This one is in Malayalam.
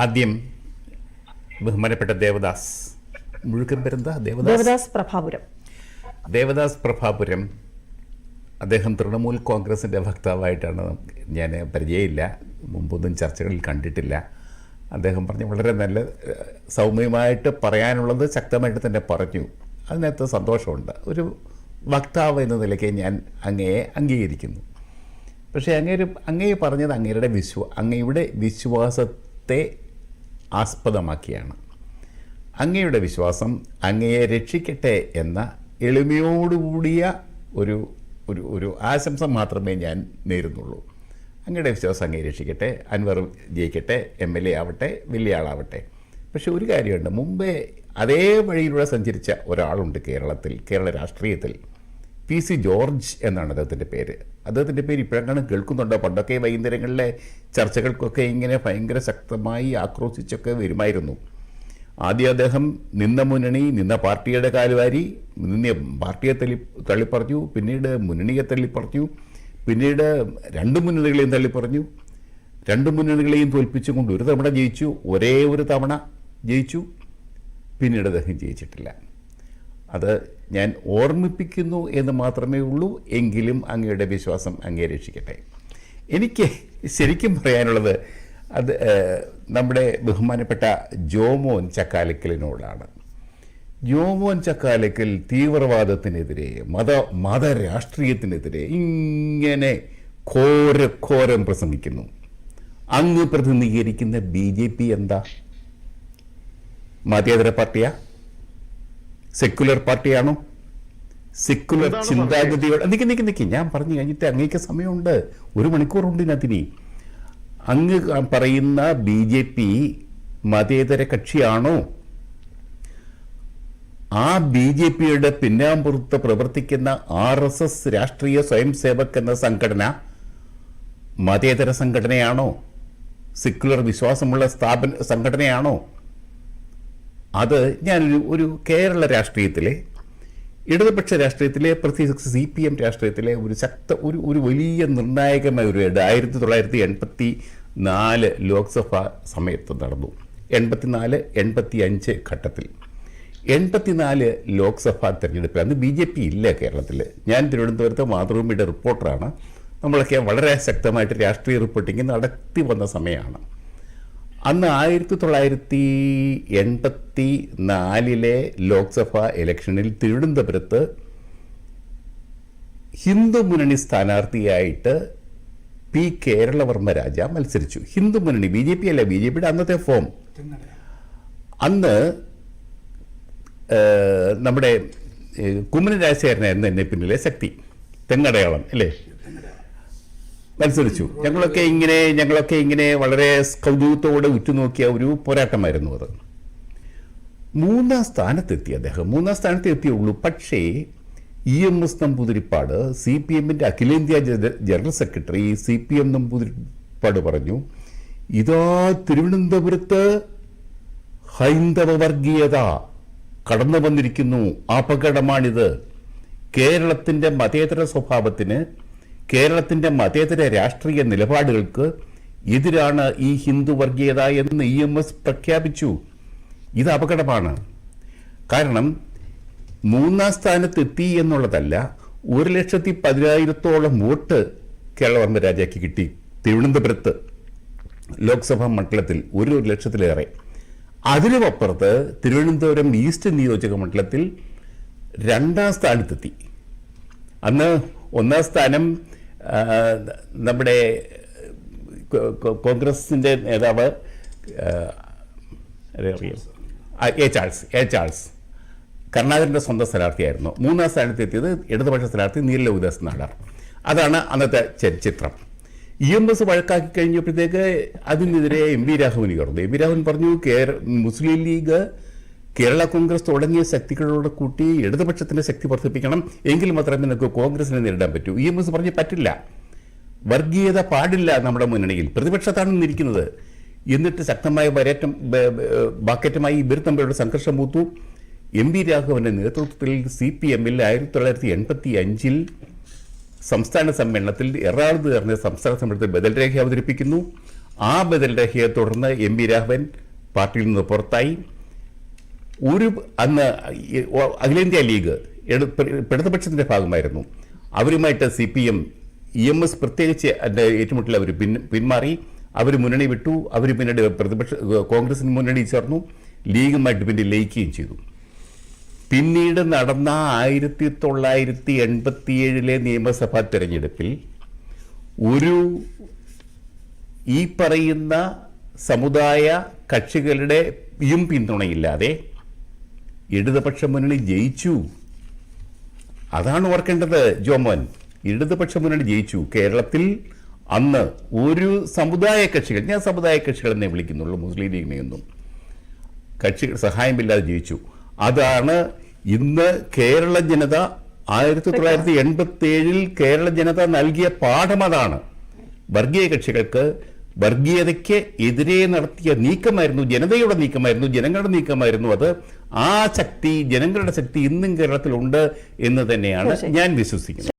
ആദ്യം ബഹുമാനപ്പെട്ട ദേവദാസ്, മുഴുക്കൻ പേരെന്താ? ദേവദാസ് പ്രഭാപുരം. അദ്ദേഹം തൃണമൂൽ കോൺഗ്രസിൻ്റെ വക്താവായിട്ടാണ് ഞാൻ പരിചയമില്ല, മുമ്പൊന്നും ചർച്ചകളിൽ കണ്ടിട്ടില്ല. അദ്ദേഹം പറഞ്ഞു വളരെ നല്ല സൗമ്യമായിട്ട് പറയാനുള്ളത് ശക്തമായിട്ട് തന്നെ പറഞ്ഞു. അതിനകത്ത് സന്തോഷമുണ്ട്. ഒരു വക്താവ് എന്ന നിലയ്ക്ക് ഞാൻ അങ്ങയെ അംഗീകരിക്കുന്നു. പക്ഷേ അങ്ങയെ പറഞ്ഞത് അങ്ങയുടെ വിശ്വാസത്തെ ആസ്പദമാക്കിയാണ്. അങ്ങയുടെ വിശ്വാസം അങ്ങയെ രക്ഷിക്കട്ടെ എന്ന എളിമയോടുകൂടിയ ഒരു ഒരു ഒരു ആശംസ മാത്രമേ ഞാൻ നേരുന്നുള്ളൂ. അങ്ങയുടെ വിശ്വാസം അങ്ങയെ രക്ഷിക്കട്ടെ, അൻവർ ജയിക്കട്ടെ, MLA ആവട്ടെ, വലിയ ആളാവട്ടെ. പക്ഷെ ഒരു കാര്യമുണ്ട്, മുമ്പേ അതേ വഴിയിലൂടെ സഞ്ചരിച്ച ഒരാളുണ്ട് കേരള രാഷ്ട്രീയത്തിൽ. PC ജോർജ് എന്നാണ് അദ്ദേഹത്തിൻ്റെ പേര്. അദ്ദേഹത്തിൻ്റെ പേര് ഇപ്പോഴാണ് കേൾക്കുന്നുണ്ടോ? പണ്ടൊക്കെ വൈകുന്നേരങ്ങളിലെ ചർച്ചകൾക്കൊക്കെ ഇങ്ങനെ ഭയങ്കര ശക്തമായി ആക്രോശിച്ചൊക്കെ വരുമായിരുന്നു. ആദ്യം അദ്ദേഹം നിന്ന പാർട്ടിയുടെ കാലുവാരി, പാർട്ടിയെ തള്ളിപ്പറഞ്ഞു, പിന്നീട് മുന്നണിയെ തള്ളിപ്പറഞ്ഞു, പിന്നീട് രണ്ട് മുന്നണികളെയും തള്ളിപ്പറഞ്ഞു. രണ്ട് മുന്നണികളെയും തോൽപ്പിച്ചുകൊണ്ട് ഒരു തവണ ജയിച്ചു, ഒരേ ഒരു തവണ ജയിച്ചു, പിന്നീട് അദ്ദേഹം ജയിച്ചിട്ടില്ല. അത് ഞാൻ ഓർമ്മിപ്പിക്കുന്നു എന്ന് മാത്രമേ ഉള്ളൂ. എങ്കിലും അങ്ങയുടെ വിശ്വാസം അങ്ങയെ രക്ഷിക്കട്ടെ. എനിക്ക് ശരിക്കും പറയാനുള്ളത് അത് നമ്മുടെ ബഹുമാനപ്പെട്ട ജോമോൻ ചക്കാലക്കലിനോടാണ്. ജോമോൻ ചക്കാലക്കൽ തീവ്രവാദത്തിനെതിരെ, മതരാഷ്ട്രീയത്തിനെതിരെ ഇങ്ങനെ ഘോരം പ്രസംഗിക്കുന്നു. അങ്ങ് പ്രതിനിധീകരിക്കുന്ന BJP എന്താ? മതേതര പാർട്ടിയാ? സെക്യുലർ പാർട്ടിയാണോ? സെക്യുലർ ചിന്താഗതിയോട് നിക്ക് ഞാൻ പറഞ്ഞു കഴിഞ്ഞിട്ട് അങ്ങേക്ക് സമയമുണ്ട്, 1 മണിക്കൂറുണ്ട് ഇതിനകത്തിനി. അങ്ങ് പറയുന്ന BJP മതേതര കക്ഷിയാണോ? ആ BJPയുടെ പിന്നാമ്പുറത്ത് പ്രവർത്തിക്കുന്ന RSS രാഷ്ട്രീയ സ്വയം സേവക് എന്ന സംഘടന മതേതര സംഘടനയാണോ? സെക്യുലർ വിശ്വാസമുള്ള സംഘടനയാണോ? അത് ഞാനൊരു കേരള രാഷ്ട്രീയത്തിലെ, ഇടതുപക്ഷ രാഷ്ട്രീയത്തിലെ, പ്രത്യേകിച്ച് CPM രാഷ്ട്രീയത്തിലെ ഒരു വലിയ നിർണായകമായ ഒരു 1984 ലോക്സഭാ സമയത്ത് നടന്നു. 84-85 ഘട്ടത്തിൽ 84 ലോക്സഭാ തെരഞ്ഞെടുപ്പിൽ അന്ന് BJP ഇല്ല കേരളത്തിൽ. ഞാൻ തിരുവനന്തപുരത്ത് മാതൃഭൂമിയുടെ റിപ്പോർട്ടറാണ്. നമ്മളൊക്കെ വളരെ ശക്തമായിട്ട് രാഷ്ട്രീയ റിപ്പോർട്ടിങ് നടത്തി വന്ന സമയമാണ്. അന്ന് 1984 ലോക്സഭാ ഇലക്ഷനിൽ തിരുവനന്തപുരത്ത് ഹിന്ദു മുന്നണി സ്ഥാനാർത്ഥിയായിട്ട് P. കേരളവർമ്മ രാജ മത്സരിച്ചു. ഹിന്ദു മുന്നണി, BJP അല്ല, BJPയുടെ അന്നത്തെ ഫോം. അന്ന് നമ്മുടെ കുമ്മനം രാജശേഖരനായിരുന്നു എന്നെ പിന്നിലെ ശക്തി. തെങ്ങടയാളം അല്ലേ? മത്സരിച്ചു. ഞങ്ങളൊക്കെ ഇങ്ങനെ വളരെ കൗതുകത്തോടെ ഉറ്റുനോക്കിയ ഒരു പോരാട്ടമായിരുന്നു അത്. 3ാം സ്ഥാനത്തെത്തി അദ്ദേഹം. 3ാം സ്ഥാനത്തെത്തിയുള്ളൂ. പക്ഷേ EMS നമ്പൂതിരിപ്പാട്, CPMന്റെ അഖിലേന്ത്യാ ജനറൽ സെക്രട്ടറി CPM നമ്പൂതിരിപ്പാട് പറഞ്ഞു, ഇതാ തിരുവനന്തപുരത്ത് ഹൈന്ദവ വർഗീയത കടന്നു വന്നിരിക്കുന്നു, അപകടമാണിത്. കേരളത്തിൻ്റെ മതേതര സ്വഭാവത്തിന്, കേരളത്തിൻ്റെ മതേതര രാഷ്ട്രീയ നിലപാടുകൾക്ക് എതിരാണ് ഈ ഹിന്ദു വർഗീയത എന്ന് EMS പ്രഖ്യാപിച്ചു. ഇത് അപകടമാണ്. കാരണം 3ാം സ്ഥാനത്തെത്തി എന്നുള്ളതല്ല, 1,10,10,000 വോട്ട് കേരളവർമ്മ രാജയ്ക്ക് കിട്ടി തിരുവനന്തപുരത്ത് ലോക്സഭാ മണ്ഡലത്തിൽ, 1,00,000-ലേറെ. അതിനുമപ്പുറത്ത് തിരുവനന്തപുരം ഈസ്റ്റ് നിയോജക മണ്ഡലത്തിൽ 2ാം സ്ഥാനത്തെത്തി. അന്ന് 1ാം സ്ഥാനം നമ്മുടെ കോൺഗ്രസിൻ്റെ നേതാവ് എ ചാൾസ് കരുണാകരൻ്റെ സ്വന്തം സ്ഥാനാർത്ഥിയായിരുന്നു. 3ാം സ്ഥാനത്തെത്തിയത് ഇടതുപക്ഷ സ്ഥാനാർത്ഥി നീല ലോഹിദാസ് നാടാർ. അതാണ് അന്നത്തെ ചിത്രം. EMS വഴക്കാക്കി കഴിഞ്ഞപ്പോഴത്തേക്ക് അതിനെതിരെ MV രാഘവൻ കയറുന്നു. MV രാഘവൻ പറഞ്ഞു, മുസ്ലിം ലീഗ്, കേരള കോൺഗ്രസ് തുടങ്ങിയ ശക്തികളോട് കൂട്ടി ഇടതുപക്ഷത്തിൻ്റെ ശക്തി വർദ്ധിപ്പിക്കണം, എങ്കിൽ മാത്രമേ നമുക്ക് കോൺഗ്രസിനെ നേരിടാൻ പറ്റൂ. EMS പറഞ്ഞ് പറ്റില്ല, വർഗീയത പാടില്ല നമ്മുടെ മുന്നണിയിൽ, പ്രതിപക്ഷത്താണ് നിന്നിരിക്കുന്നത്. എന്നിട്ട് ശക്തമായ ബാക്കറ്റുമായി ഇവർ തമ്മിലുള്ള സംഘർഷം മൂത്തു. MV രാഘവന്റെ നേതൃത്വത്തിൽ CPMൽ 1985 സംസ്ഥാന സമ്മേളനത്തിൽ, എറണാകുളത്ത് ചേർന്ന സംസ്ഥാന സമ്മേളനത്തിൽ ബദൽ രേഖ അവതരിപ്പിക്കുന്നു. ആ ബദൽരേഖയെ തുടർന്ന് എം വി രാഘവൻ പാർട്ടിയിൽ നിന്ന് പുറത്തായി. അന്ന് അഖിലേന്ത്യാ ലീഗ് ഇടതുപക്ഷത്തിൻ്റെ ഭാഗമായിരുന്നു. അവരുമായിട്ട് CPM EMS പ്രത്യേകിച്ച് അതിൻ്റെ ഏറ്റുമുട്ടൽ അവർ പിന്മാറി. അവർ മുന്നണി വിട്ടു. അവർ പിന്നീട് കോൺഗ്രസിന് മുന്നണി ചേർന്നു. ലീഗുമായിട്ട് പിന്നെ ലയിക്കുകയും ചെയ്തു. പിന്നീട് നടന്ന 1987 നിയമസഭാ തെരഞ്ഞെടുപ്പിൽ ഈ പറയുന്ന സമുദായ കക്ഷികളുടെയും പിന്തുണയില്ലാതെ ഇടതുപക്ഷ മുന്നണി ജയിച്ചു. അതാണ് ഓർക്കേണ്ടത് ജോമോൻ. ഇടതുപക്ഷ മുന്നണി ജയിച്ചു. കേരളത്തിൽ അന്ന് ഒരു സമുദായ കക്ഷികൾ, ഞാൻ സമുദായ കക്ഷികളെന്നേ വിളിക്കുന്നുള്ളൂ, മുസ്ലിം ലീഗിനെയൊന്നും, കക്ഷികൾ സഹായമില്ലാതെ ജയിച്ചു. അതാണ് ഇന്ന് കേരള ജനത 1987 കേരള ജനത നൽകിയ പാഠം. അതാണ് വർഗീയ കക്ഷികൾക്ക്, വർഗീയതയ്ക്ക് എതിരെ നടത്തിയ നീക്കമായിരുന്നു, ജനതയുടെ നീക്കമായിരുന്നു, ജനങ്ങളുടെ നീക്കമായിരുന്നു അത്. ആ ശക്തി, ജനങ്ങളുടെ ശക്തി ഇന്നും കേരളത്തിലുണ്ട് എന്ന് തന്നെയാണ് ഞാൻ വിശ്വസിക്കുന്നത്.